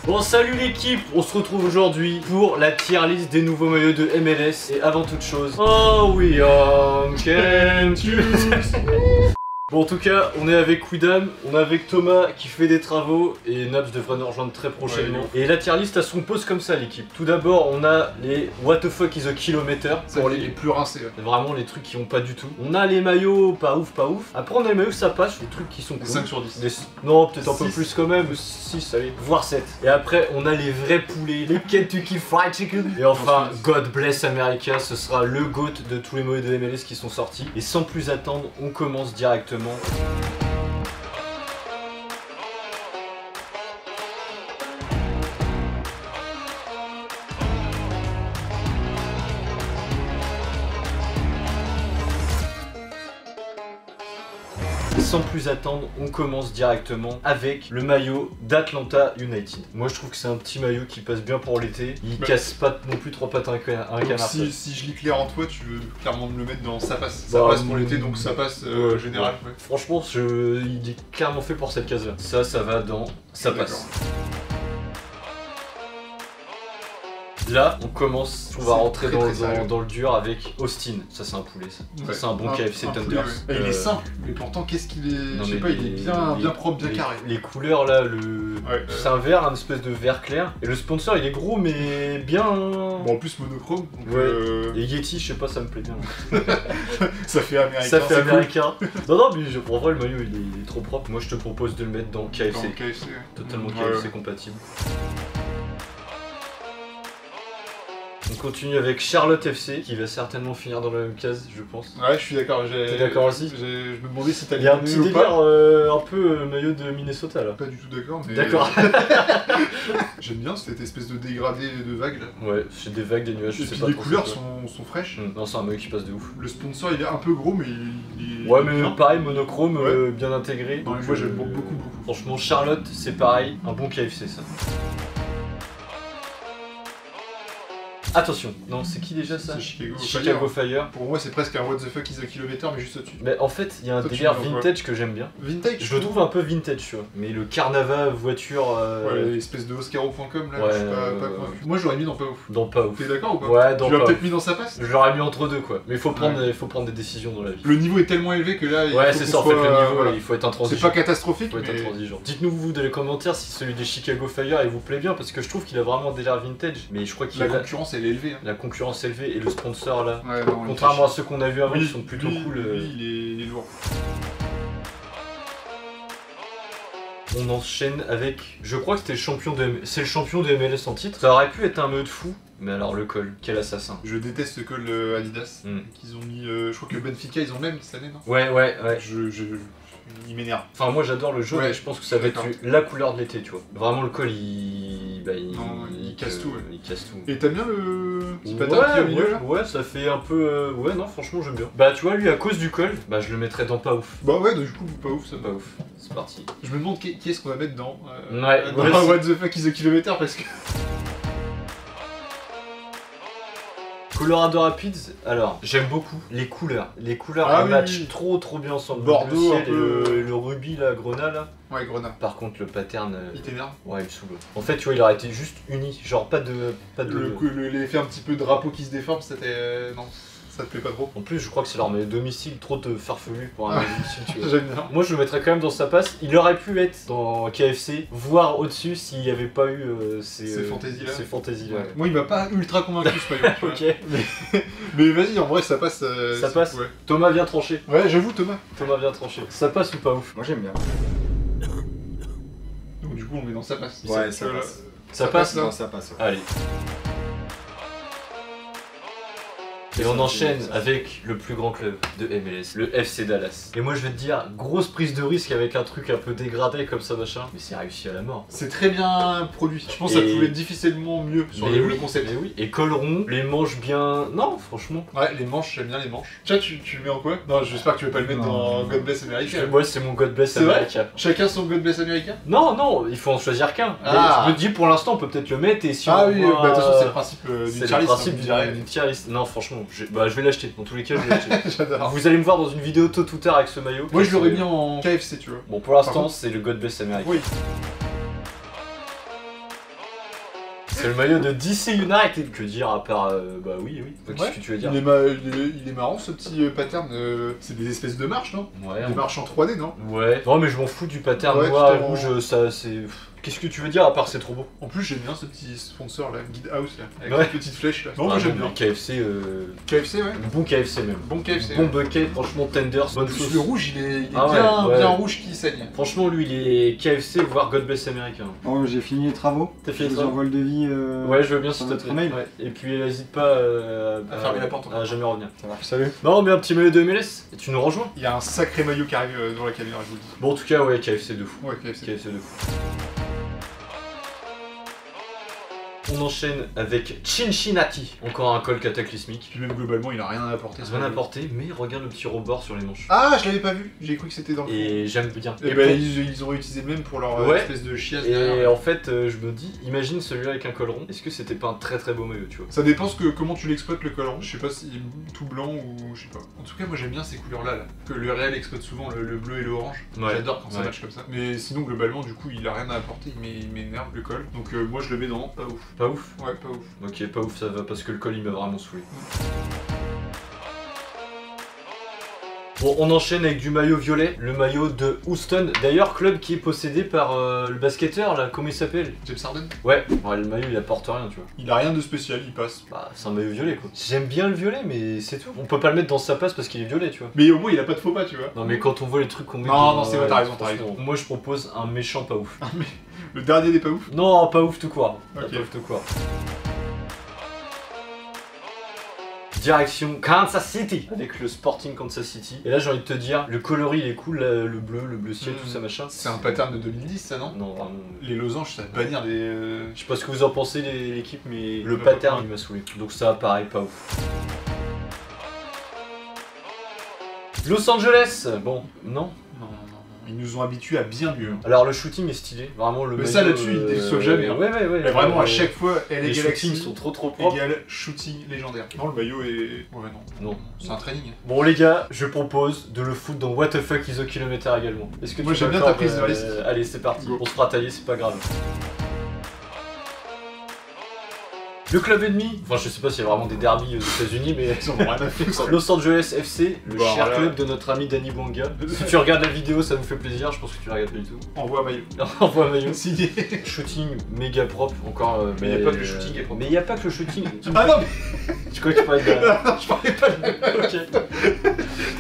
Bon, salut l'équipe, on se retrouve aujourd'hui pour la tier list des nouveaux maillots de MLS. Et avant toute chose, oh we can choose. Bon, en tout cas, on est avec Widam, on est avec Thomas qui fait des travaux et Nabs devrait nous rejoindre très prochainement. Ouais, et la tier list a son pose comme ça, l'équipe. Tout d'abord, on a les What the fuck is a kilometer. Pour les plus rincés. Ouais. Vraiment les trucs qui ont pas du tout. On a les maillots pas ouf, pas ouf. Après, on a les maillots ça passe, les trucs qui sont cool. 5 sur 10. Non, peut-être un peu plus quand même. 6, allez, voire 7. Et après, on a les vrais poulets, les Kentucky Fried Chicken. Et enfin, God Bless America, ce sera le GOAT de tous les maillots de MLS qui sont sortis. Et sans plus attendre, on commence directement. Sans plus attendre, on commence directement avec le maillot d'Atlanta United. Moi je trouve que c'est un petit maillot qui passe bien pour l'été. Il casse pas non plus trois pattes à un canard. Si je lis clair en toi, tu veux clairement me le mettre dans ça passe. Ça passe pour l'été, donc ça passe général. Ouais. Franchement, il est clairement fait pour cette case là. Ça va dans ça passe. Là, on commence, on va rentrer dans le dur avec Austin. Ça, c'est un poulet, ça. Ouais. C'est un bon KFC Thunders. Ouais. Il est simple, mais pourtant, qu'est-ce qu'il est. Je sais pas, il est bien propre, bien carré. Les couleurs là, c'est un vert, un espèce de vert clair. Et le sponsor, il est gros, mais bien. Bon, en plus, monochrome. Donc Et Yeti, je sais pas, ça me plaît bien. Ça fait américain. Ça fait américain. Cool. Non, mais pour vrai, le maillot, il est trop propre. Moi, je te propose de le mettre dans KFC. Dans KFC. Totalement KFC compatible. On continue avec Charlotte FC qui va certainement finir dans la même case, je pense. Ouais, je suis d'accord. T'es d'accord aussi? Je me demandais si t'allais. Il y a un petit délire un peu maillot de Minnesota là. Pas du tout d'accord, mais. D'accord. J'aime bien cette espèce de dégradé de vagues là. Ouais, c'est des vagues, des nuages, je sais pas. Les couleurs sont fraîches. Non, c'est un maillot qui passe de ouf. Le sponsor il est un peu gros, mais il est. Ouais, mais pareil, monochrome, bien intégré. Donc, moi j'aime beaucoup. Franchement, Charlotte, c'est pareil, un bon KFC ça. Attention, non, c'est qui déjà ça? Chicago Fire. Pour moi, c'est presque un What the fuck is a kilometer, mais juste au-dessus. Mais en fait, il y a un délire vintage que j'aime bien. Vintage? Je le trouve un peu vintage, tu vois. Mais le carnaval voiture. Ouais, l'espèce de Oscaro.com là, je suis pas convaincu. Moi, j'aurais mis dans pas ouf. Dans pas ouf. T'es d'accord ou pas? Ouais, dans pas ouf. Tu l'as peut-être mis dans sa passe? Je l'aurais mis entre deux, quoi. Mais il faut prendre des décisions dans la vie. Le niveau est tellement élevé que là, ouais, c'est ça, en fait, le niveau, il faut être intransigeant. C'est pas catastrophique, mais. Il faut être intransigeant. Dites-nous, vous, dans les commentaires, si celui des Chicago Fire, il vous plaît bien, parce que je trouve qu'il a vraiment un délire vintage. Mais je crois qu'il La concurrence, elle est élevée. La concurrence élevée et le sponsor là, ouais, non, contrairement à ceux qu'on a vu avant, ils sont plutôt cool. Il est lourd. On enchaîne avec, je crois que c'était c'est le champion de MLS en titre. Ça aurait pu être un maillot de fou, mais alors le col, quel assassin. Je déteste ce col Adidas qu'ils ont mis. Je crois que Benfica ils ont le même cette année, non? Ouais. Il m'énerve. Enfin, moi j'adore le jaune, et je pense que ça va être la couleur de l'été, tu vois. Vraiment, le col il casse tout. Il casse tout. Et t'aimes bien le petit patin qui est au milieu là? Ouais, ça fait un peu. Ouais, non, franchement, j'aime bien. Bah, tu vois, lui, à cause du col, bah, je le mettrais dans pas ouf. Bah, ouais, du coup, pas ouf ça. Pas ouf. C'est parti. Je me demande qui est-ce qu'on va mettre dans. Dans What the fuck is a kilometer parce que. Colorado Rapids, alors j'aime beaucoup les couleurs. Les couleurs matchent trop bien ensemble. Bordeaux, le ciel et le rubis là, grenat là. Ouais, grenat. Par contre le pattern. Il t'énerve? Ouais, il me saoule. En fait, tu vois, il aurait été juste uni, genre pas de. L'effet un petit peu drapeau qui se déforme, c'était. Non. Ça te plaît pas trop? En plus, je crois que c'est leur domicile trop de farfelu pour un domicile, tu vois. J'aime bien. Moi, je le mettrais quand même dans sa passe. Il aurait pu être dans KFC, voire au-dessus s'il n'y avait pas eu ces fantaisies-là. Ouais. Moi, il m'a pas ultra convaincu ce maillot. Ok. Mais vas-y, en vrai, ça passe. Ça passe. Ouais. Thomas vient trancher. Ouais, j'avoue, Thomas. Thomas vient trancher. Ça passe ou pas ouf? Moi, j'aime bien. Donc, du coup, on met dans sa passe. Ouais, ça passe. Ça passe? Non, ça passe. Ouais. Allez. Et on enchaîne avec le plus grand club de MLS, le FC Dallas. Et moi je vais te dire, grosse prise de risque avec un truc un peu dégradé comme ça machin, mais c'est réussi à la mort. C'est très bien produit. Je pense que ça pouvait être difficilement mieux sur le concept. Mais oui. Et col rond, les manches bien... Non, franchement. Ouais, les manches, j'aime bien les manches. Tiens, tu le mets en quoi? Non, j'espère que tu vas pas le mettre dans God Bless America. Moi c'est mon God Bless America. Chacun son God Bless America? Non, il faut en choisir qu'un. Je me dis pour l'instant on peut peut-être le mettre et si on oui, bah de toute façon c'est le principe d'une tier list. Non, franchement, je vais l'acheter. Dans tous les cas, je vais l'acheter. J'adore. Vous allez me voir dans une vidéo tôt ou tard avec ce maillot. Moi, je l'aurais mis en KFC, tu vois. Bon, pour l'instant, c'est le God Bless America. Oui. C'est le maillot de DC United. Que dire à part. Bah oui. Qu'est-ce que tu veux dire? Il est marrant ce petit pattern. C'est des espèces de marches, non? Ouais. Des marches en 3D, non? Ouais. Non, mais je m'en fous du pattern noir et rouge, ça c'est. Qu'est-ce que tu veux dire à part c'est trop beau? En plus, j'aime bien ce petit sponsor là, Guide House, là, avec Ouais. une petite flèche là. Non, Ah, moi j'aime bon, bien. KFC, KFC, ouais. bon KFC même. Bon KFC. Bon bucket, franchement tenders, bonne En plus, sauce. le rouge, il est Ah bien, ouais. bien rouge qui saigne. Franchement, lui, il est KFC, voire God Bless America. Oh, j'ai fini les travaux. T'as fini les Je vous travaux? envoie le devis. Ouais, je veux bien sur s'il te votre plaît. mail. Ouais. Et puis, n'hésite pas À fermer la porte. à jamais revenir. Ça va. Salut. Non, mais un petit maillot de MLS, et tu nous rejoins? Il y a un sacré maillot qui arrive dans la caméra, je vous le dis. Bon, en tout cas, ouais, KFC de fou. Ouais, KFC. KFC de fou. On enchaîne avec Cincinnati. Encore un col cataclysmique. Puis même globalement, il a rien à apporter. Rien à porter, mais regarde le petit rebord sur les manches. Ah, je l'avais pas vu. J'ai cru que c'était dans le. Et j'aime bien. Et ben, ils ont réutilisé le même pour leur Ouais. espèce de chiasse Et derrière. en fait, je me dis, imagine celui-là avec un col rond. Est-ce que c'était pas un très très beau maillot, tu vois? Ça dépend comment tu l'exploites le collant. Je sais pas si tout blanc ou je sais pas. En tout cas, moi j'aime bien ces couleurs-là. Là. Que le réel exploite souvent le bleu et l'orange. Ouais. J'adore quand ça Ouais. match comme ça. Mais sinon, globalement, du coup, il a rien à apporter. Il m'énerve le col. Donc moi je le mets dans pas ouf. Pas ouf? Ouais, pas ouf. Ok, pas ouf, ça va parce que le col il m'a vraiment saoulé. Bon, on enchaîne avec du maillot violet, le maillot de Houston. D'ailleurs, club qui est possédé par le basketteur là, comment il s'appelle? James Harden. Ouais, le maillot il apporte rien, tu vois. Il a rien de spécial, il passe. Bah, c'est un maillot violet quoi. J'aime bien le violet, mais c'est tout. On peut pas le mettre dans sa place parce qu'il est violet, tu vois. Mais au moins, il a pas de faux pas, tu vois. Non, mais quand on voit les trucs qu'on met. Non, c'est vrai, t'as raison, franchement, moi je propose un méchant pas ouf. Le dernier n'est pas ouf. Non, pas ouf tout court. Ok. Pas ouf tout court. Direction Kansas City avec le Sporting Kansas City. Et là j'ai envie de te dire, le coloris il est cool, là, le bleu ciel, tout ça machin. C'est un pattern de 2010, ça, non? Non, vraiment. Les losanges, ça bannir des. Je sais pas ce que vous en pensez l'équipe, mais le Ouais, pattern ouais. il m'a saoulé. Donc ça pareil, pas ouf. Los Angeles, bon, non. Non. Ils nous ont habitués à bien mieux. Alors le shooting est stylé, vraiment le Mais maillot, ça, là-dessus, ils déçoivent jamais, hein. Ouais. Mais vraiment, à chaque fois, elle les est shootings Galaxy sont trop propres. égale shooting légendaire. Non, le maillot est. Ouais, non. Non. C'est un training. Bon les gars, je propose de le foutre dans What the fuck is a kilometer également. Est-ce que Moi, tu j'aime bien m'accordes, ta prise de risque. Allez c'est parti, Go. on se fera tailler, c'est pas grave. Le club ennemi, enfin je sais pas s'il y a vraiment des derbies aux États-Unis, mais Ils en ont rien à foutre. Los Angeles FC, le Bah, cher voilà. club de notre ami Danny Bouanga. Si tu regardes la vidéo, ça nous fait plaisir, je pense que tu la regardes pas du tout. Envoie un maillot. Envoie un maillot. Signé. Shooting méga propre, encore. Mais y a pas que le shooting est propre. Mais il y a pas que le shooting. Ah non, mais Tu crois que tu parlais de la... non, je parlais pas de. Ok.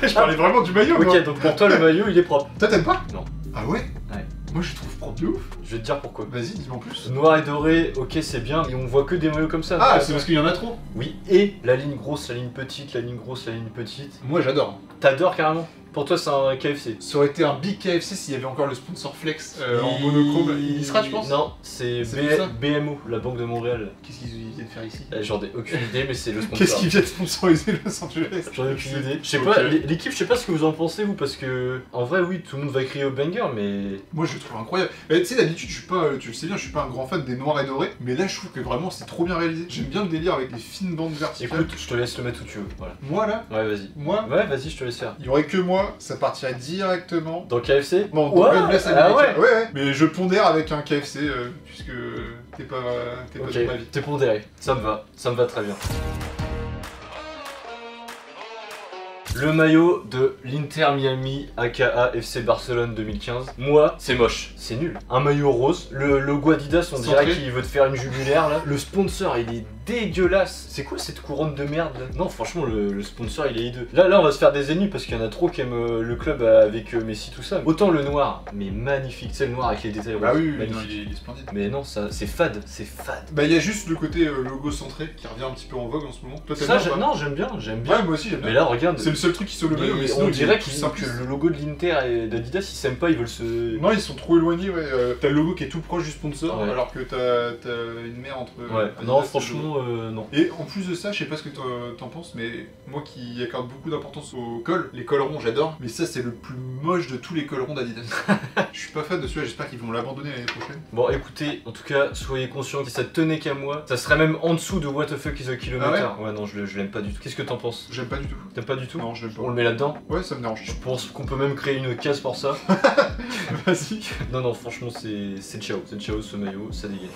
Je parlais vraiment du maillot, moi. Ok, donc pour toi le maillot il est propre. Toi, t'aimes pas? Non. Ah ouais? Ouais. Moi, je trouve propre de ouf. Je vais te dire pourquoi. Vas-y, dis-moi en plus. Noir et doré, ok c'est bien, mais on voit que des maillots comme ça. Ah, c'est parce qu'il y en a trop. Oui, et la ligne grosse, la ligne petite, la ligne grosse, la ligne petite. Moi, j'adore. T'adores carrément? Pour toi c'est un KFC. Ça aurait été un big KFC s'il y avait encore le sponsor Flex en monochrome. Il y sera, tu penses? Non, c'est C'est tout ça BMO, la Banque de Montréal. Qu'est-ce qu'ils viennent faire ici? J'en ai aucune idée, mais c'est le sponsor. Qu'est-ce qu'ils viennent sponsoriser Los Angeles? J'en ai aucune idée. Je sais Ok. pas, l'équipe, je sais pas ce que vous en pensez vous, parce que en vrai, oui, tout le monde va crier au banger, mais. Moi je le trouve incroyable. Tu sais, d'habitude, je suis pas, tu le sais bien, je suis pas un grand fan des noirs et dorés, mais là je trouve que vraiment c'est trop bien réalisé. J'aime bien le délire avec les fines bandes verticales. Écoute, je te laisse le mettre où tu veux. Voilà. Moi là, Ouais, vas-y. moi, Ouais, vas-y, je te laisse faire. il y aurait que moi, ça partirait directement. Dans KFC? Bon, Ouais, God Bless ah America. ouais. Ouais. Mais je pondère avec un KFC puisque t'es pas Ok, de ma vie. t'es pondéré. Ça me va très bien. Le maillot de l'Inter Miami aka FC Barcelone 2015. Moi, c'est moche, c'est nul. Un maillot rose, le logo Adidas, on dirait Centré. qu'il veut te faire une jugulaire là. Le sponsor, il est dégueulasse. C'est quoi cette couronne de merde là? Non, franchement, le sponsor, il est hideux. Là, on va se faire des ennemis parce qu'il y en a trop qui aiment le club avec Messi, tout ça. Autant le noir, mais magnifique. C'est le noir avec les détails Bah roses. oui, non, magnifique. il est splendide. Mais non, ça, c'est fade, c'est fade. Bah il y a juste le côté logo centré qui revient un petit peu en vogue en ce moment. Toi t'aimes Ça, bien ou pas? non, j'aime bien. Ouais, moi aussi j'aime bien. Mais là, regarde. C'est le seul truc qui sauve le maillot, mais sinon on il est dirait tout que simple. le logo de l'Inter et d'Adidas, ils s'aiment pas, ils veulent se. Non, ils sont trop éloignés, ouais. T'as le logo qui est tout proche du sponsor, Ouais. alors que t'as une mer entre. Ouais, Adidas non, et le franchement, logo. non. Et en plus de ça, je sais pas ce que t'en penses, mais moi qui accorde beaucoup d'importance aux cols, les cols ronds j'adore, mais ça c'est le plus moche de tous les cols ronds d'Adidas. Je suis pas fan de celui-là, j'espère qu'ils vont l'abandonner l'année prochaine. Bon, écoutez, en tout cas, soyez conscients que si ça tenait qu'à moi, ça serait même en dessous de What the fuck is a kilometer. Ah ouais, non, je l'aime pas du tout. Qu'est-ce que t'en penses? J'aime pas du tout. T'aimes pas du tout? Non, je l'aime On le pas. met là-dedans? Ouais, ça me dérange. Je pense qu'on peut même créer une case pour ça. Vas-y. Non, franchement, c'est ciao ce maillot, ça dégage.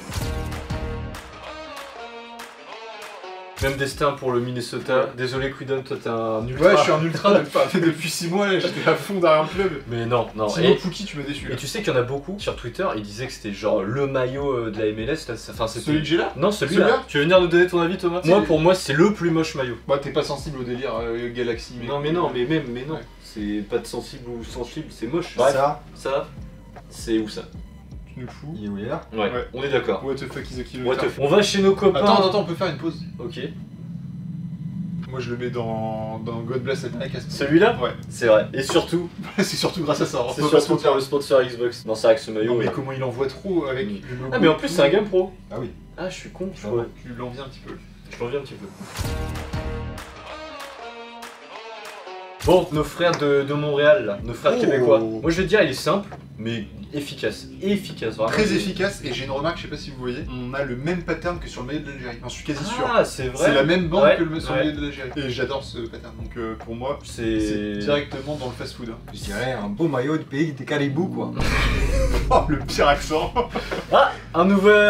Même destin pour le Minnesota. Désolé Quidon, toi t'es un ultra. Ouais, je suis un ultra depuis 6 mois, là, j'étais à fond derrière le club. Mais non, non. Sinon, Pookie, tu m'as déçu. Et tu sais qu'il y en a beaucoup sur Twitter, ils disaient que c'était genre le maillot de la MLS. Là, enfin, c'était... Celui que j'ai là? Non, celui-là. Tu veux venir nous donner ton avis, Thomas? Moi, pour moi, c'est le plus moche maillot. Bah, t'es pas sensible au délire Galaxy, mais. Non, mais non, mais non. Ouais. C'est pas de sensible ou sensible, c'est moche. Ça, c'est où ça? Tu nous fous. Il est où il est là? Ouais, on est d'accord. What the fuck is a kilometer. What the fuck. On va chez nos copains. Attends, on peut faire une pause. Ok. Moi, je le mets dans God Bless America. Celui-là? Ouais. C'est vrai. Et surtout, c'est surtout grâce à ça. c'est surtout pour le sponsor Xbox. Non, c'est vrai que ce maillot. Non, mais comment il envoie trop avec le logo. Ah, mais en plus, c'est un Game Pro. Ah oui. Ah, je suis con. Ah ouais. Tu l'envies un petit peu. Je reviens un petit peu. Bon, nos frères de Montréal, là, nos frères québécois. Moi je vais te dire, il est simple, mais efficace. Efficace, vraiment. Très efficace, et j'ai une remarque, je sais pas si vous voyez, on a le même pattern que sur le maillot de l'Algérie. J'en suis quasi sûr. Ah, c'est vrai. C'est la même bande Ouais, que sur ouais. le maillot de l'Algérie. Et j'adore ce pattern, donc pour moi, c'est C'est directement dans le fast-food. Hein. Je dirais un beau maillot du pays des Caribous quoi. Oh, le pire accent. Ah, un nouvel.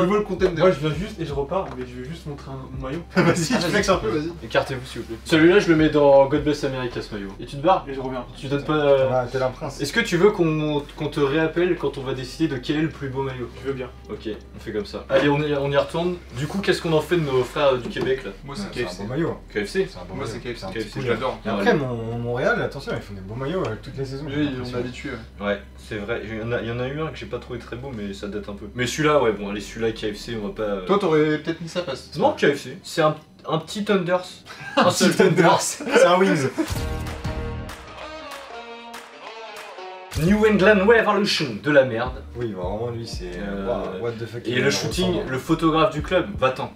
Nouveau contender. Moi je viens juste et je repars, mais je vais juste montrer mon maillot. Vas-y, tu flexes un peu, vas-y. Écartez-vous s'il vous plaît. Celui-là, je le mets dans God Bless America, ce maillot. Et tu te barres? Et je reviens. Tu donnes pas. Ah, t'es un prince. Est-ce que tu veux qu'on te réappelle quand on va décider de quel est le plus beau maillot? Je veux bien. Ok, on fait comme ça. Allez, on y retourne. Du coup, qu'est-ce qu'on en fait de nos frères du Québec là? Moi, C'est c'est un KFC. beau maillot. KFC? C'est un beau Moi, maillot. c'est KFC. un KFC, petit coup, J'adore. Et après, Montréal, attention, ils font des beaux maillots toutes les saisons. Oui, on est habitué. Ouais, c'est vrai. Il y en a eu un que j'ai pas trouvé très beau, mais ça date un peu. Mais celui-là, ouais, bon, allez, celui-là, KFC, on va pas. Toi, t'aurais peut-être mis ça passe. Non, KFC. C'est un petit Thunders. Un seul Thunders. C'est un Wings. New England Revolution, de la merde. Oui, vraiment, lui, c'est. What the fuck. Et il le me shooting, ressemble. le photographe du club, va-t'en.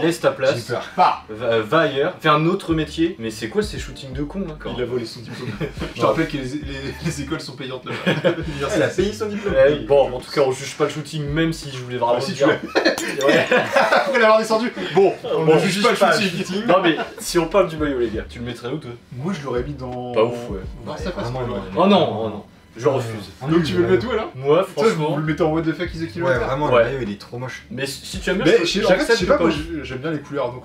Laisse ta J'ai place. peur. Va ailleurs. Fais un autre métier. Mais c'est quoi ces shootings de cons là? Il a volé son diplôme. Je te rappelle que les écoles sont payantes là-bas. Elle a payé son diplôme. Ouais, oui. Bon, en tout cas, on juge pas le shooting, même si je voulais vraiment Ah, si le tu dire. Ouais. Après l'avoir descendu. Bon, on Bon, ne juge pas le shooting. Non mais si on parle du maillot les gars, tu le mettrais où toi? Moi, je l'aurais mis dans. Pas ouf, ouais. Voir ça passe. Vraiment, Oh non, oh non. Je refuse. Donc tu veux le mettre où alors? Moi, Toi, vous franchement. le mettez en what the fuck is a Ouais, kilometer. vraiment, Ouais. le maillot, il est trop moche. Mais si tu aimes bien, Mais en fait, je j'accepte sais pas, pas. moi j'aime bien les couleurs, donc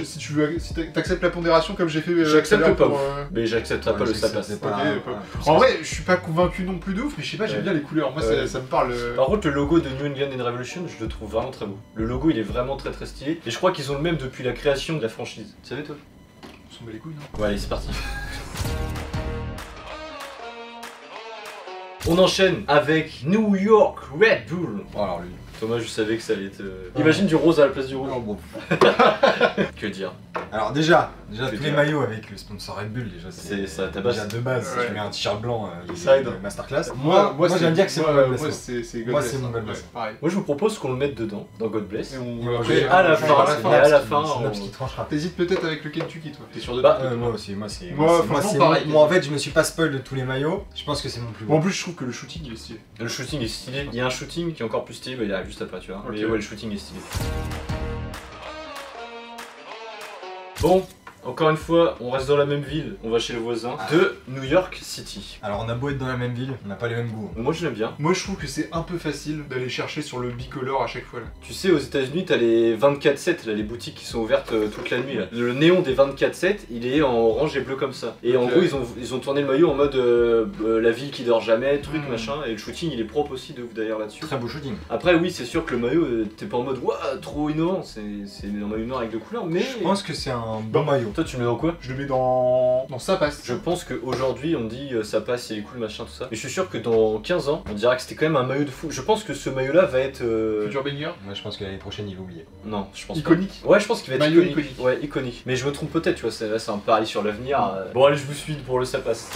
si tu veux, si t'acceptes la pondération comme j'ai fait. J'accepte tout à l'heure pas. pour, Mais j'accepterai pas le ça passe. c'est pas- Ok, ouais. En vrai, je suis pas convaincu non plus de ouf, mais je sais pas, j'aime Ouais. bien les couleurs. Moi, Ouais. ça me parle. Par contre, le logo de New England Revolution, je le trouve vraiment très beau. Le logo, il est vraiment très très stylé. Et je crois qu'ils ont le même depuis la création de la franchise. Tu savais toi? On s'en bat les couilles, non? Ouais, allez, c'est parti. On enchaîne avec New York Red Bull. Oh, alors lui. Thomas, je savais que ça allait être. Imagine du rose à la place du rouge. Oh, bon. Que dire? Alors déjà Je tous vais les dire. maillots avec le sponsor Red Bull déjà C'est ça, ta base. déjà de base. Ouais. Tu mets un t-shirt blanc, Side. masterclass. Moi, j'aime bien que c'est mon moi, God Bless. c'est God Moi, Bless, c'est mon hein. God Bless. Ouais, pareil. Moi, je vous propose qu'on le mette dedans, dans God Bless. Et on Et après, à la on fin, verra c'est à la fin, C'est on- Nobs qui tranchera. T'hésites peut-être avec le Kentucky, toi. T'es sûr de Bah, toi? Moi aussi, moi c'est. Moi, c'est- franchement, c'est pareil. moi en fait, je me suis pas spoil de tous les maillots. Je pense que c'est mon plus Bon, beau. en plus, je trouve que le shooting il est stylé. Le shooting est stylé. Il y a un shooting qui est encore plus stylé, bah, il arrive juste après, tu vois. Ok. Mais ouais, le shooting est stylé. Bon, encore une fois, on reste dans la même ville. On va chez le voisin de New York City. Alors on a beau être dans la même ville, on n'a pas les mêmes goûts. Moi, je l'aime bien. Moi, je trouve que c'est un peu facile d'aller chercher sur le bicolore à chaque fois là. Tu sais, aux États-Unis, t'as les 24/7, là, les boutiques qui sont ouvertes toute la nuit. Là. Le néon des 24/7, il est en orange et bleu comme ça. Et en Ok. gros, ils ont tourné le maillot en mode la ville qui dort jamais, truc, Mm. machin. Et le shooting, il est propre aussi de ouf d'ailleurs là-dessus. Très beau shooting. Après, oui, c'est sûr que le maillot, t'es pas en mode ouah, trop innovant. C'est un maillot noir avec de couleurs, mais. Je pense que c'est un bon maillot. Toi, tu le mets dans quoi? Je le mets dans ça passe. Je pense qu'aujourd'hui on dit ça passe, il est cool, machin, tout ça. Mais je suis sûr que dans 15 ans, on dira que c'était quand même un maillot de fou. Je pense que ce maillot là va être. Futur banger. Moi je pense que l'année prochaine il va oublier. Non, je pense Iconique. pas. Ouais, je pense qu'il va être Maillot iconique. iconique. Ouais, iconique. Mais je me trompe peut-être, tu vois, là c'est un pari sur l'avenir. Bon, allez, je vous suis pour le ça passe.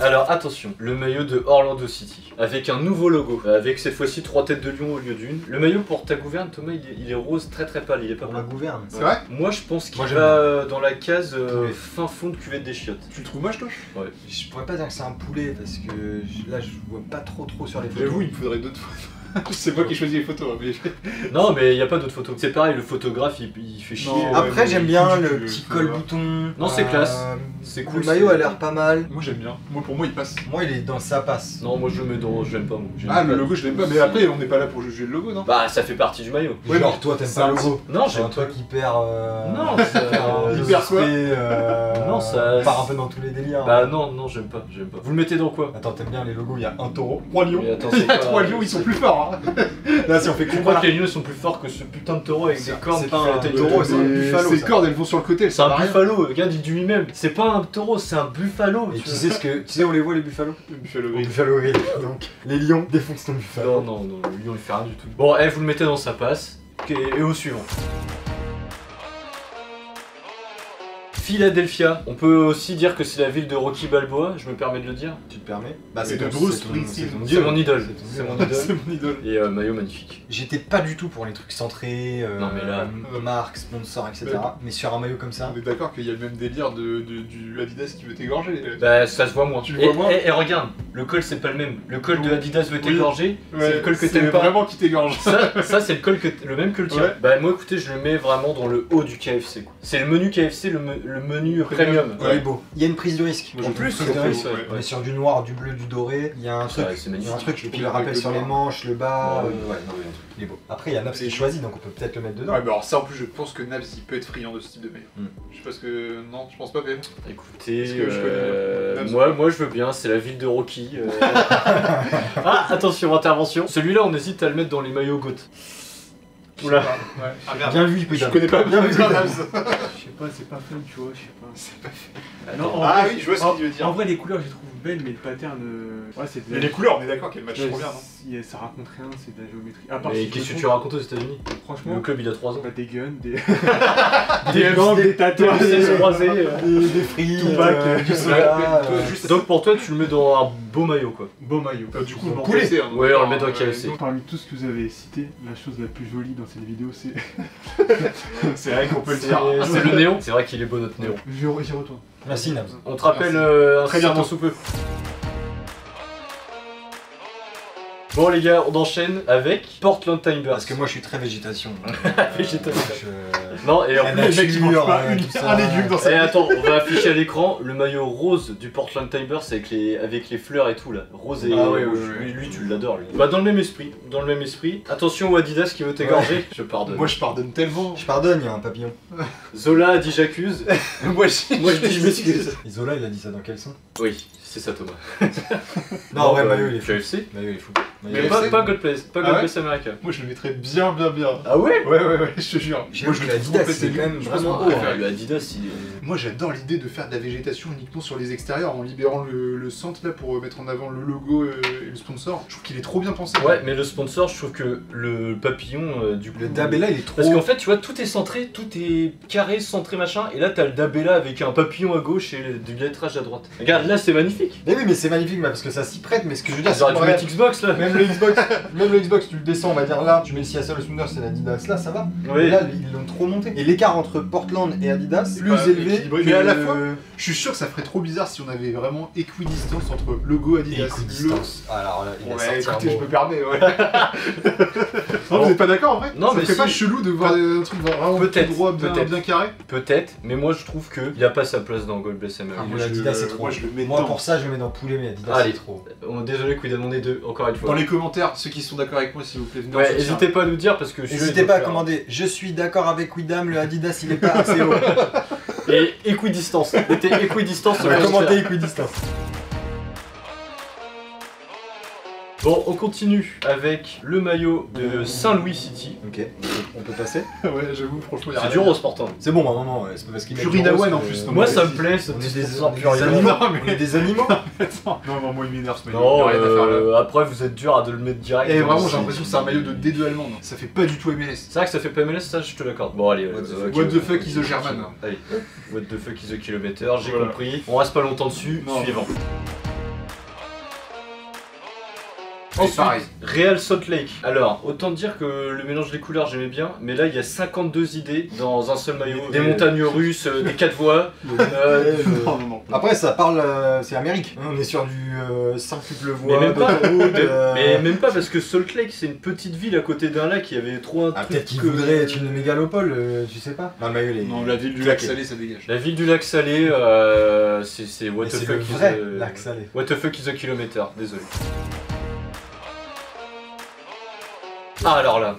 Alors attention, le maillot de Orlando City, avec un nouveau logo, avec cette fois-ci 3 têtes de lion au lieu d'une. Le maillot pour ta gouverne, Thomas, il est rose très très pâle, il est pas Pour la blanc. gouverne. C'est vrai? Moi je pense qu'il Moi, va j'aime dans la case Poulet. fin fond de cuvette des chiottes. Tu le trouves moche toi? Je pourrais pas dire que c'est un poulet parce que là je vois pas trop sur les photos. J'avoue, il me faudrait d'autres fois. C'est moi qui choisis les photos, mais... Non, mais il y a pas d'autres photos. C'est pareil, le photographe il fait chier. Non. Ouais, Après, mais j'aime bien du le cul, petit faut col voir. bouton. Non, c'est classe. C'est cool. Le maillot c'est- a l'air pas mal. Moi j'aime bien. Moi pour moi il passe. Moi, il est dans sa passe. Non, moi je le mets dans. J'aime pas, moi. J'aime Ah pas. le logo je l'aime pas, mais après on n'est pas là pour juger le logo, non? Bah, ça fait partie du maillot. Ouais, Genre, mais toi, t'aimes c'est pas un le logo. Non, C'est j'aime un truc hyper. Non, ça. Hyper quoi Non, ça- part un peu dans tous les délires. Bah, non, non, j'aime pas. Vous le mettez dans quoi? Attends, t'aimes bien les logos, il y a un taureau. 3 lions. Mais attends, Il y c'est a pas- 3 lions, ils sont plus forts. Hein. Là, si on fait Tu crois que les lions sont plus forts que ce putain de taureau avec des cornes c'est qui pas fait la un tête taureau, de c'est un buffalo, Ces ça. cordes elles vont sur le côté, elles C'est servent à un rien. buffalo, regarde, il dit lui-même. C'est pas un taureau, c'est un buffalo. Et tu tu vois. sais ce que. Tu sais où on les voit les buffalos? Le buffalo Au gris. buffalo grill. Donc, les lions défoncent ton Non, buffalo. non, non, le lion il fait rien du tout. Bon, vous le mettez dans sa passe. Ok, et au suivant. Philadelphia. On peut aussi dire que c'est la ville de Rocky Balboa, je me permets de le dire. Tu te permets? Bah, Et de ton- Bruce ton- Springsteen. ton C'est dieu. mon idole. C'est C'est ton mon dieu. idole. C'est mon idole. Et maillot magnifique. J'étais pas du tout pour les trucs centrés, Non, mais là- marque, sponsor, etc. Ouais. Mais sur un maillot comme ça, On est d'accord qu'il y a le même délire du Adidas qui veut t'égorger. Bah, ça se voit moins. Tu le vois moins Et regarde, le col c'est pas le même. Le col de Adidas veut Oui. t'égorger, c'est le col que t'aimes C'est pas. vraiment qui t'égorge. Ça c'est le même que le tien. Ouais. Bah moi écoutez, je le mets vraiment dans le haut du KFC quoi. C'est le menu KFC, le menu premium. il est beau. Il y a une prise de risque. Moi, je En trouve plus, très en beau, plus, ouais. On est sur du noir, du bleu, du doré. Il y a un truc. Ouais, c'est Il y a un magnifique. truc, et puis le Avec rappel le sur les noir. manches, le bas. Ouais, Ouais, non, il est beau. Après, il y a Nabs qui choisit, donc on peut peut-être le mettre dedans. Ouais, bah alors ça en plus, je pense que Nabs il peut être friand de ce type de maillot. Je sais pas ce que. Non, je pense pas, PM. Écoutez, Parce que je connais moi je veux bien, c'est la ville de Rocky. Ah attention, intervention. Celui-là on hésite à le mettre dans les maillots GOAT. Oula. Ouais. Ah merde. Bien vu, Je connais pas bien vu. Nabs. Je sais pas, c'est pas fun, tu vois, je sais pas. C'est pas fait. Non, en Ah vrai, oui, je vois ce en- qu'il veut dire. En vrai, les couleurs, je les trouve belles, mais le pattern. Ouais, c'est de Mais la. les couleurs, on est d'accord qu'elles matchent Ouais, trop bien, non ça raconte rien, c'est de la géométrie. À part Mais si je qu'est-ce me que tu trompe, racontes aux États-Unis? Franchement, Le club il a 3 ans. bah, des guns, des. Des gangs, des tatouages, des croisés. Des frites, Tupac, du Ouais, soda. toi, juste- Donc pour toi tu le mets dans un beau maillot quoi. Beau maillot. Du coup, je m'en Poulet. KFC, hein, Ouais, on le met dans euh, KFC. Donc, parmi tout ce que vous avez cité, la chose la plus jolie dans cette vidéo, c'est. C'est vrai qu'on peut le C'est dire. c'est le néon. C'est vrai qu'il est beau notre néon. J'y retourne. Merci, Nabs. On te rappelle Merci. très bientôt sous peu. Bon les gars, on enchaîne avec Portland Timbers. Parce que moi, je suis très végétation. Végétarien. Je- Non, et en La plus, Le mec qui mange pas nature, tout ça. un légume dans et sa vie. attends, on va afficher à l'écran le maillot rose du Portland Timbers avec les fleurs et tout là. Rose et Ah ouais, rouge. ouais, ouais. Lui, tu l'adores lui. Bah dans le même esprit, Attention au Adidas qui veut t'égorger. Je pardonne. Moi, je pardonne tellement. Je pardonne, il y a un papillon. Zola a dit j'accuse. Moi, je Moi je dis je m'excuse. Et Zola, il a dit ça dans quel son? Oui, c'est ça Thomas. Non, ouais, bah, maillot, il est fou. KFC. Maillot, il est fou. Mais Maillot, pas, KFC? pas God Place, pas Ah God ouais Place America. Moi, je le mettrais bien, bien, bien. Ah ouais. Ouais, je te jure. J'avoue que l'Adidas, c'est quand même vraiment haut. Ah, hein. le Adidas il est... Moi, j'adore l'idée de faire de la végétation uniquement sur les extérieurs en libérant le centre là pour mettre en avant le logo et le sponsor. Je trouve qu'il est trop bien pensé. Ouais, mais le sponsor, je trouve que le papillon, du coup... Le Dabella, il est trop Parce haut. qu'en fait, tu vois, tout est centré, tout est carré, centré, machin, et là, t'as le Dabella avec un papillon à gauche et du lettrage à droite. Regarde, là, c'est magnifique. Mais oui, mais c'est magnifique, parce que ça s'y prête, mais ce que je veux dire, Ils auraient dû que mettre Xbox, là. même le Xbox, tu le descends, on va dire là, tu mets le Seattle Spooner, c'est l'Adidas, là, ça va. Oui. Et là, ils l'ont trop monté. Et l'écart entre Portland et Adidas, C'est plus pas élevé équilibré, que mais à la fois, je suis sûr que ça ferait trop bizarre si on avait vraiment équidistance entre logo Adidas. équidistance. Alors là, il a Ouais, sorti un écoutez, je mot. me permets, ouais. Non, vous êtes pas d'accord en vrai? Non, ça mais ferait si. pas chelou de voir un truc vraiment Peut-être, tout droit, bien, peut-être. bien carré? Peut-être, mais moi, je trouve qu'il a pas sa place dans God Bless America. Ah, moi, moi, je l'Adidas, le- c'est trop. moi, je le mets Moi, dedans. pour ça, je le mets dans poulet, mais Adidas, Allez. c'est trop. Désolé, Quid on est deux, encore une fois. Dans les commentaires, ceux qui sont d'accord avec moi, s'il vous plaît, venez en Ouais, soutien. n'hésitez pas à nous dire parce que celui-là, N'hésitez il pas à doit faire. commander. Je suis d'accord avec Widam, le Adidas, il est pas assez haut. Et équidistance. Mettez équidistance sur le Commentez équidistance. Bon, on continue avec le maillot de Saint-Louis City. Ok, on peut passer. Ouais, j'avoue, franchement, y a C'est rien du à rose pourtant. C'est bon, maman, ouais, c'est pas parce qu'il met Purinawan, du rose en plus, que- non, Moi, mais ça me si. plaît, ce On est petit des, sponsor on est des Purinawan. animaux. Non, mais- On est des animaux. Attends. Non, moi, il m'énerve ce maillot. Non, y a rien à faire là. après vous êtes dur à de le mettre direct. Et vraiment, C'est- j'ai l'impression que c'est un maillot de D2 allemande. Ça fait pas du tout MLS. C'est vrai que ça fait pas MLS, ça je te l'accorde. Bon, allez, What the ok, What the ok, fuck ok, is the ok, German. Allez, what the fuck is the kilomètre, j'ai Voilà. compris. On reste pas longtemps dessus, Non. suivant. Ensuite, pareil. Real Salt Lake. Alors, autant dire que le mélange des couleurs j'aimais bien, mais là il y a 52 idées dans un seul maillot. Des montagnes russes, des 4 voies. Non, non, non. Après, ça parle, c'est Amérique. On est sur du 5 triple voies, Mais même pas. d'autoroute, Mais même pas parce que Salt Lake c'est une petite ville à côté d'un lac, il y avait trop un Ah, truc. peut-être qu'il voudrait être une mégalopole, tu sais pas. Non, le maillot, il est. Non, la ville du lac claqué. salé, ça dégage. La ville du lac Salé, c'est what Mais the c'est le fuck is vrai a- lac salé. What the fuck is a kilomètre, désolé. Ah alors là.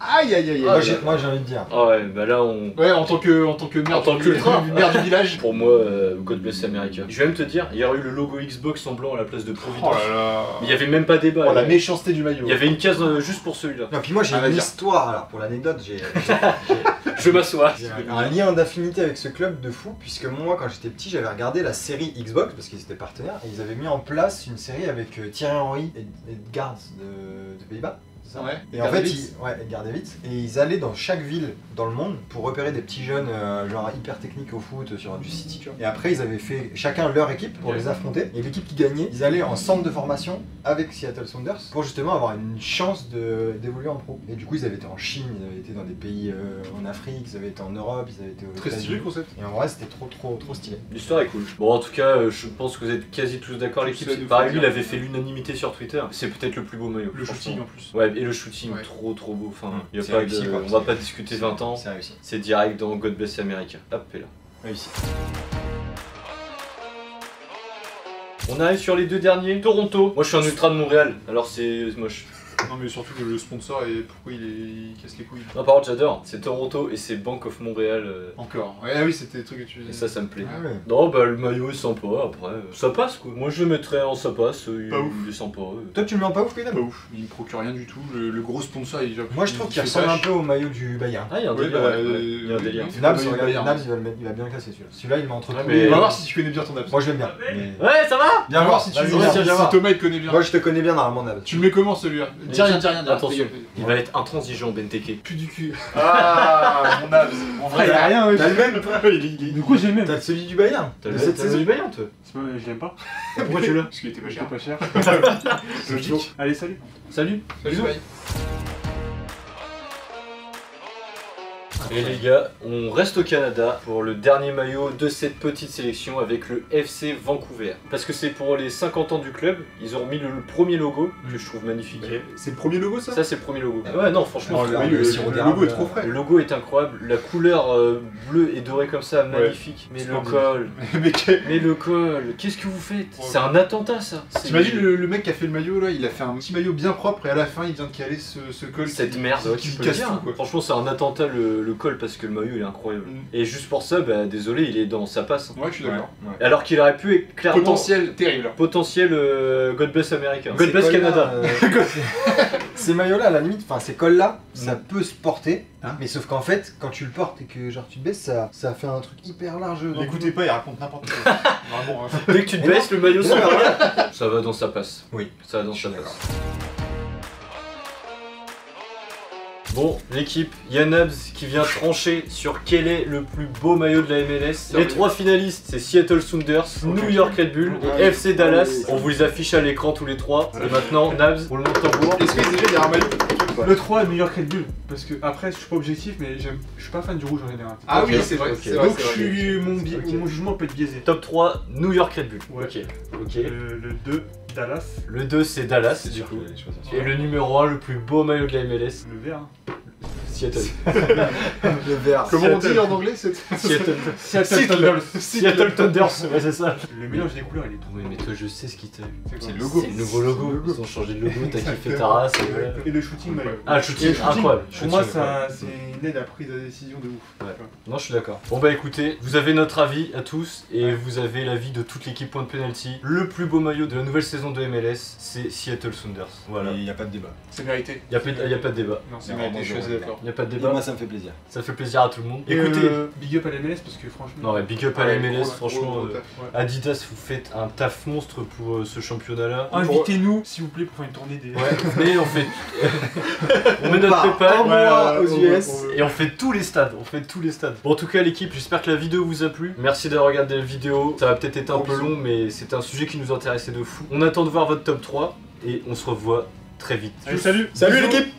Aïe aïe aïe Ah, aïe. Moi, j'ai envie de dire. Ah ouais, bah là on... Ouais, en tant que maire, En tant que ultra. maire du village. Pour moi, God bless America. Je vais même te dire, il y aurait eu le logo Xbox en blanc à la place de Oh Providence. là là. Il y avait même pas débat. Oh la méchanceté du maillot. Il y avait une case juste pour celui-là. Non, puis moi, j'ai Ah, une vas-y. histoire, alors, pour l'anecdote, j'ai Je m'assois. un lien d'affinité avec ce club de fou, puisque moi, quand j'étais petit, j'avais regardé la série Xbox, parce qu'ils étaient partenaires, et ils avaient mis en place une série avec Thierry Henry et Edgard de Pays-Bas. c'est ça Ouais. Et en fait, Edgar Davids, et ils allaient dans chaque ville dans le monde pour repérer des petits jeunes genre hyper techniques au foot sur du City, tu vois. Et après, ils avaient fait chacun leur équipe pour les affronter. Et l'équipe qui gagnait, ils allaient en centre de formation avec Seattle Sounders pour justement avoir une chance d'évoluer en pro. Et du coup, ils avaient été en Chine, ils avaient été dans des pays en Afrique, ils avaient été en Europe, ils avaient été aux Très stylé le concept. Et en vrai, c'était trop stylé. L'histoire est cool. Bon, en tout cas, je pense que vous êtes quasi tous d'accord. L'équipe, C'est de pareil, fou lui, il dire. avait fait l'unanimité sur Twitter. C'est peut-être le plus beau maillot. Le franchement. shooting en plus. Ouais, et le shooting, Ouais. trop beau. Enfin, y a C'est pas réussi, de... quoi. On va pas discuter 20 ans. C'est réussi. C'est direct dans God Bless America. Hop, et là. Réussi. On arrive sur les deux derniers. Toronto. Moi, je suis un ultra de Montréal. Alors, c'est moche. Non mais surtout que le sponsor et pourquoi il casse les couilles. Non, par contre, j'adore. C'est Toronto et c'est Bank of Montréal. Encore. Ouais, ah oui, c'était des trucs que tu Et ça me plaît. Ah ouais. Non, bah, le maillot est sympa. Après, ça passe quoi. Moi, je le mettrais en ça passe. Pas ouf. Il est sympa. Toi, tu le mets en pas ouf, Pédam? pas ouf. Il me procure rien du tout. Le gros sponsor, il Moi, je trouve qu'il ressemble un peu au maillot du Bayern. Ah, il y a un Ouais, délire. bah, ouais, ouais. Il y a un délire. oui. Nabs, Ouais, regarde, Bayern. Nabs, il va bien le classer celui-là. Celui-là, il met entre Ouais, tous mais- les- On va voir si tu connais bien ton abs. Moi, je l'aime bien. mais- Ouais, ça va. Viens voir si tu Vas-y, viens, viens, viens si voir. Thomas il te connaît bien. Moi, je te connais bien normalement, Nabs. Tu le mets comment celui-là Dis rien, dis rien. Attention, il va être intransigeant, Benteke. Plus du cul. Ah, mon abs. En vrai, il a rien, T'as le même? Du coup, j'ai même. T'as celui du Bayern? T'as De le cette t'as le saison? du Bayern, toi. C'est pas- Je l'aime pas. Pourquoi tu l'as? Parce qu'il était pas C'était cher. pas cher. Logique. Allez, salut. Salut. Salut, bye. Et les gars, on reste au Canada pour le dernier maillot de cette petite sélection avec le FC Vancouver. Parce que c'est pour les 50 ans du club, ils ont remis le premier logo que je trouve magnifique. C'est le premier logo ça Ça c'est le premier logo. Ouais non franchement, Oh, c'est le- trop Oui, beau. le sirop d'érable, logo est trop frais. Le logo est incroyable, la couleur bleue et dorée comme ça, magnifique. Mais le Splendide. col, Mais mais le col, qu'est-ce que vous faites? Ouais. C'est un attentat ça. C'est- t'imagines le mec qui a fait le maillot là, il a fait un petit maillot bien propre et à la fin il vient de caler ce col. Cette qui- merde, ouais, qui tu peux le casse dire. tout quoi. Franchement c'est un attentat le col parce que le maillot il est incroyable. Mm. Et juste pour ça, bah désolé, il est dans sa passe. Ouais, je suis d'accord. Alors qu'il aurait pu être clairement Potentiel terrible. potentiel God Bless America. God Ces Bless cols-là, Canada. Ces maillots-là, à la limite, enfin ces cols-là, ça Mm. peut se porter, Hein mais sauf qu'en fait, quand tu le portes et que genre tu te baisses, ça fait un truc hyper large. dans le L'écoutez pas, il raconte n'importe quoi. Vraiment. Hein. Dès que tu te Mais baisses, le maillot dos. ça Non, mais va. regarde. Ça va dans sa passe. Oui. Ça va dans Je sa suis passe. Bon, l'équipe, Yannabs qui vient trancher sur quel est le plus beau maillot de la MLS. Les trois finalistes, c'est Seattle Sounders, New York Red Bull et Ouais. FC Dallas. Ouais. On vous les affiche à l'écran tous les trois. Et maintenant, Nabs, pour le nom de tambour. Est-ce que déjà il y a un maillot Le 3 New York Red Bull. Parce que après, je suis pas objectif, mais je suis pas fan du rouge en général. Ah Ok, oui, c'est vrai, ok. c'est vrai. Donc c'est vrai. mon jugement peut être biaisé. Top 3, New York Red Bull. Ouais. Ok. Ok. Le 2, Dallas. Le 2, c'est Dallas, du coup. Et le numéro 1, le plus beau maillot de la MLS, Le vert. Seattle. Le vert. Comment on dit en anglais cette Seattle. Seattle Thunders. Seattle Thunders, ouais, c'est ça. Le mélange des couleurs, il est trop. Oui, mais toi, je sais ce qui t'a eu. C'est le logo. C'est le nouveau logo. Ils ont changé de logo, t'as kiffé ta race. et voilà. Et le shooting maillot. Ah, le shooting, incroyable. Pour moi, Shooting, ça, c'est une aide à prise de décision de ouf. Ouais. Non, je suis d'accord. Bon, bah écoutez, vous avez notre avis à tous et vous avez l'avis de toute l'équipe Point de Penalty. Le plus beau maillot de la nouvelle saison de MLS, c'est Seattle Sounders. Voilà. Il n'y a pas de débat. C'est mérité. Y a pas de débat. Non, c'est Non, mérité, non, je suis assez non. d'accord. Y a pas de Et débat. moi, ça me fait plaisir. Ça fait plaisir à tout le monde. Et Écoutez. big up à la MLS parce que franchement. Non, ouais, big up à la MLS, franchement. Gros, euh, taf. Adidas, vous faites un taf monstre pour ce championnat-là. Invitez-nous, s'il vous plaît, pour faire une tournée des. Ouais, mais on fait. on met notre part PayPal. un mois aux US. Et on fait tous les stades, Bon, en tout cas l'équipe, j'espère que la vidéo vous a plu. Merci d'avoir regardé la vidéo. Ça va peut-être être un peu long, mais c'est un sujet qui nous intéressait de fou. On attend de voir votre top 3. et on se revoit très vite. Allez, salut. Salut Bisous. l'équipe.